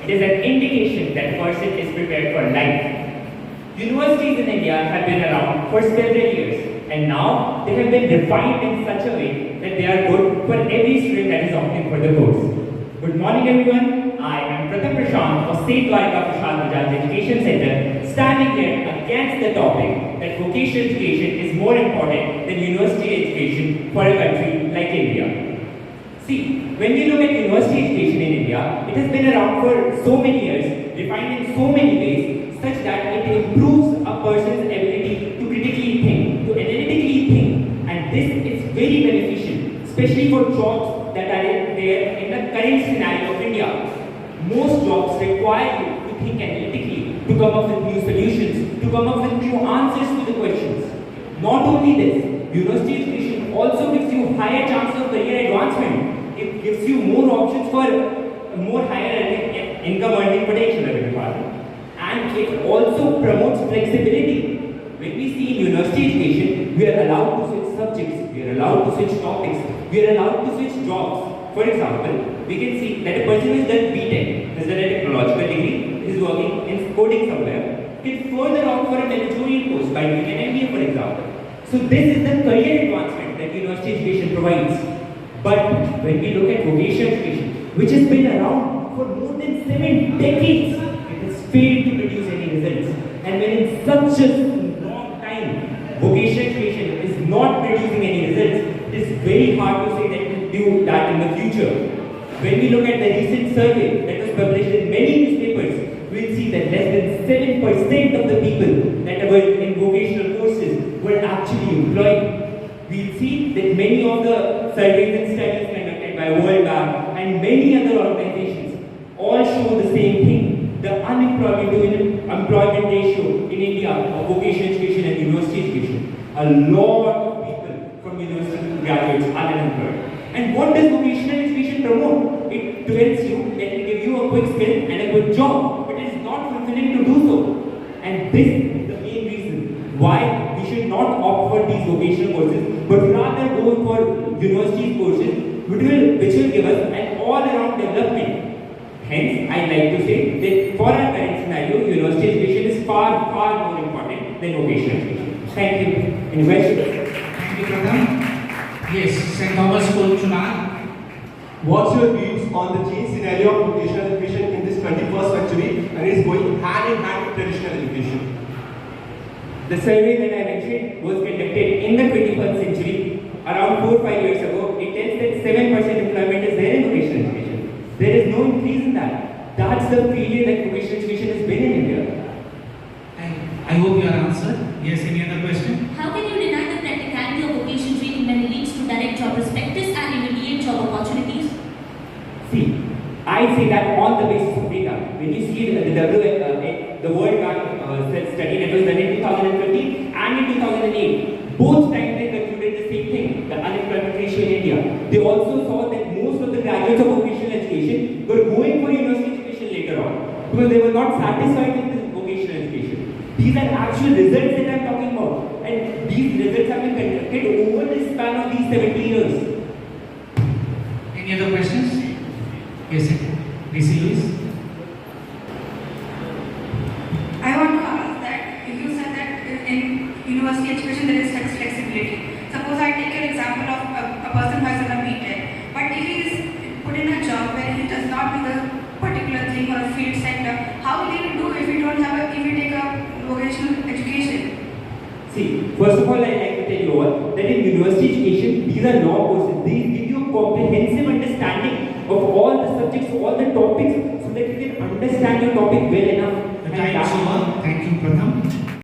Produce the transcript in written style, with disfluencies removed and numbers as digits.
it is an indication that person is prepared for life. Universities in India have been around for several years, and now they have been refined in such a way that they are good for every student that is opting for the course. Good morning, everyone. I am Pratham Prashant of St. Dwarka Prashant Bajaj Education Center, standing here against the topic that vocational education is more important than university education for a country like India. See, when we look at university education in India, it has been around for so many years, refined in so many ways, such that it improves a person's ability to critically think, to analytically think, and this is very beneficial, especially for jobs that are there in the current scenario of India. Most jobs require you to think analytically, to come up with new solutions, to come up with new answers to the questions. Not only this, university education also gives you higher chance of career advancement. It gives you more options for more higher income earning potential, and it also promotes flexibility. When we see in university education, we are allowed to switch subjects, we are allowed to switch topics, we are allowed to switch jobs. For example, we can see that a person who has done BTech, has done a technological degree, is working in coding somewhere, can further opt for a managerial course by doing an MBA, for example. So this is the career advancement that university education provides. But when we look at vocational education, which has been around for more than 7 decades, it has failed to produce any results. And when in such a long time, vocational education is not producing any results, it is very hard to say that it will do that in the future. When we look at the recent survey that was published in many newspapers, we will see that less than 7% of the people that were in vocational courses were actually employed. We see that many of the surveys and studies conducted by World Bank and many other organizations all show the same thing. The unemployment to employment ratio in India of vocational education and university education. A lot of people from university graduates are unemployed. And what does vocational education promote? It tells you that it gives you a quick skill and a good job, but it is not fulfilling to do so. And this is the main reason why we should not opt for these vocational courses, but rather go for university courses which will give us an all-around development. Hence, I like to say that for our current scenario, university education is far, far more important than vocational education. Thank you. Any questions? Thank you, Pratham. Yes, St. Thomas School, Chunal. What's your views on the changed scenario of vocational education in this 21st century and it's going hand in hand with traditional education? The survey that I mentioned was conducted in the 21st century, around 4 or 5 years ago. It tells that 7% employment is there in vocational education. There is no increase in that. That's the failure that vocational education has been in India. I hope you are answered. Yes, any other question? How can you deny the practicality of vocational training when it leads to direct job prospectus and immediate job opportunities? See, I say that on the basis of data. When you see the World Bank study that was done in 2015 and in 2008, both times they concluded the same thing, the unemployment ratio in India. They also saw that most of the graduates of vocational education were going for university education later on because they were not satisfied with this vocational education. These are actual results that I am talking about, and these results have been conducted over the span of these 70 years. Any other questions? Yes, DC Lewis. I want to ask that you said that in university education there is such flexibility. Suppose I take an example of a person who has done a BTech, but if he is put in a job where he does not do the particular thing or field sector, how will he do if he take a vocational education? See, first of all, I like to tell you all that in university education, these are law courses. They give you a comprehensive understanding of all the subjects, all the topics, so that you can understand your topic well enough. The time is over. Thank you, Pratham.